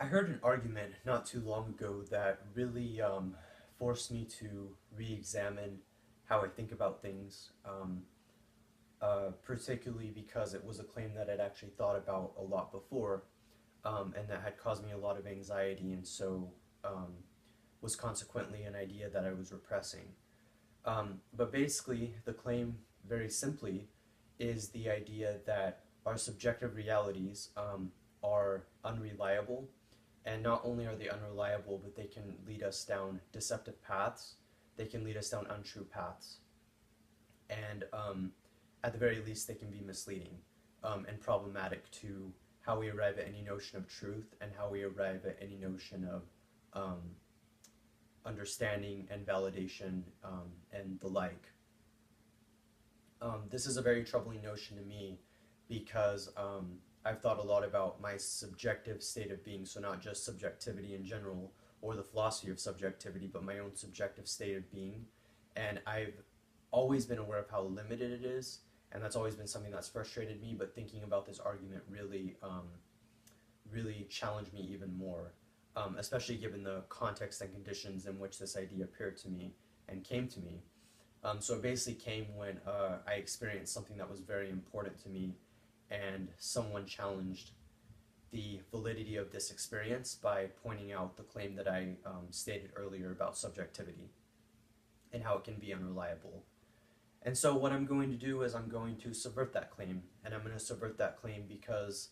I heard an argument not too long ago that really forced me to re-examine how I think about things, particularly because it was a claim that I'd actually thought about a lot before, and that had caused me a lot of anxiety, and so um, was consequently an idea that I was repressing. But basically, the claim, very simply, is the idea that our subjective realities are unreliable, and not only are they unreliable, but they can lead us down deceptive paths, they can lead us down untrue paths, and at the very least, they can be misleading and problematic to how we arrive at any notion of truth and how we arrive at any notion of um, understanding and validation and the like. This is a very troubling notion to me because I've thought a lot about my subjective state of being, so not just subjectivity in general or the philosophy of subjectivity, but my own subjective state of being. And I've always been aware of how limited it is, and that's always been something that's frustrated me, but thinking about this argument really challenged me even more, especially given the context and conditions in which this idea appeared to me and came to me. So it basically came when I experienced something that was very important to me, and someone challenged the validity of this experience by pointing out the claim that I stated earlier about subjectivity and how it can be unreliable. And so what I'm going to do is I'm going to subvert that claim, and I'm going to subvert that claim because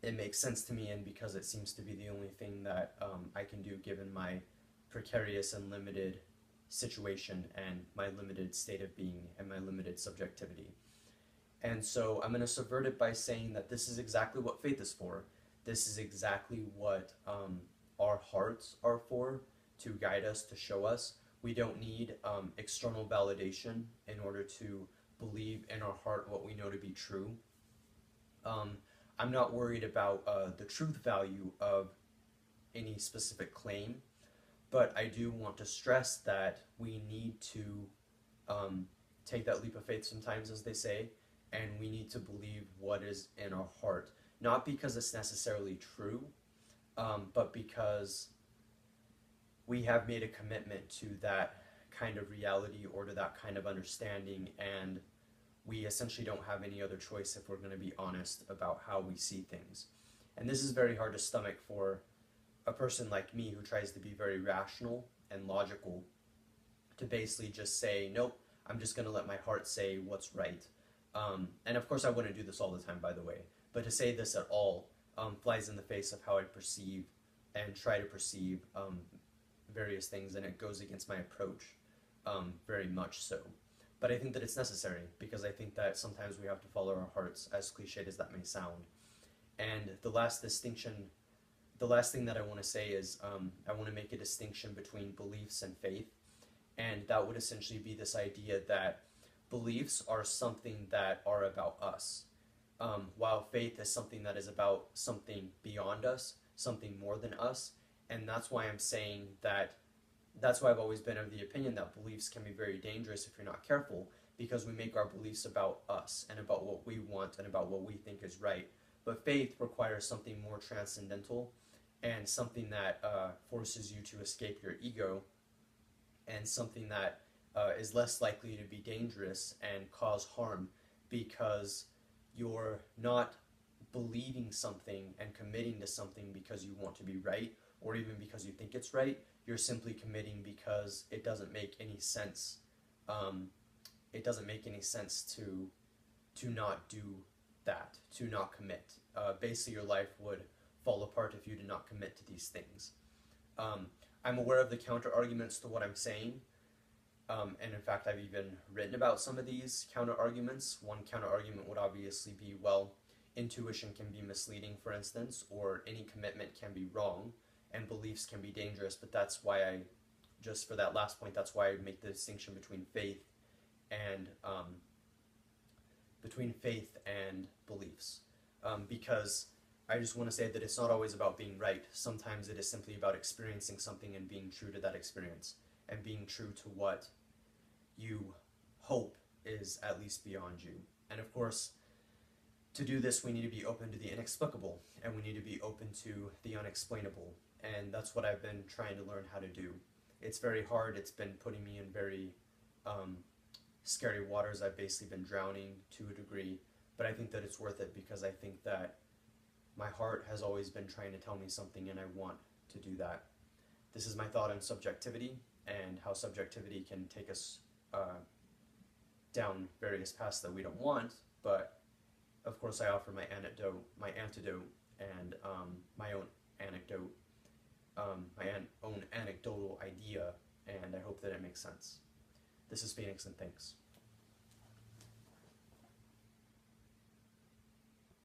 it makes sense to me and because it seems to be the only thing that I can do given my precarious and limited situation and my limited state of being and my limited subjectivity. And so I'm going to subvert it by saying that this is exactly what faith is for. This is exactly what our hearts are for, to guide us, to show us. We don't need external validation in order to believe in our heart what we know to be true. Um, I'm not worried about the truth value of any specific claim, but I do want to stress that we need to take that leap of faith sometimes, as they say, and we need to believe what is in our heart. Not because it's necessarily true, but because we have made a commitment to that kind of reality or to that kind of understanding, and we essentially don't have any other choice if we're going to be honest about how we see things. And this is very hard to stomach for a person like me who tries to be very rational and logical, to basically just say, nope, I'm just going to let my heart say what's right. And of course, I wouldn't do this all the time, by the way, but to say this at all flies in the face of how I perceive and try to perceive various things, and it goes against my approach very much so. But I think that it's necessary because I think that sometimes we have to follow our hearts, as cliched as that may sound. And the last thing that I want to say is I want to make a distinction between beliefs and faith, and that would essentially be this idea that beliefs are something that are about us, while faith is something that is about something beyond us, something more than us. And that's why I'm saying that that's why I've always been of the opinion that beliefs can be very dangerous if you're not careful, because we make our beliefs about us and about what we want and about what we think is right. But faith requires something more transcendental and something that forces you to escape your ego, and something that is less likely to be dangerous and cause harm, because you're not believing something and committing to something because you want to be right or even because you think it's right. You're simply committing because it doesn't make any sense. It doesn't make any sense to not do that, to not commit. Basically, your life would fall apart if you did not commit to these things. I'm aware of the counter arguments to what I'm saying, and in fact, I've even written about some of these counter arguments. One counter argument would obviously be, well, intuition can be misleading, for instance, or any commitment can be wrong, and beliefs can be dangerous. But that's why just for that last point, that's why I make the distinction and between faith and beliefs, because I just want to say that it's not always about being right. Sometimes it is simply about experiencing something and being true to that experience, and being true to what you hope is at least beyond you. And of course, To do this, we need to be open to the inexplicable, and we need to be open to the unexplainable, and that's what I've been trying to learn how to do. It's very hard. It's been putting me in very um, scary waters. I've basically been drowning to a degree, but I think that it's worth it because I think that my heart has always been trying to tell me something, and I want to do that. This is my thought on subjectivity and how subjectivity can take us down various paths that we don't want, but of course I offer my antidote, and my own anecdote, own anecdotal idea, and I hope that it makes sense. This is Phoenix, and thanks.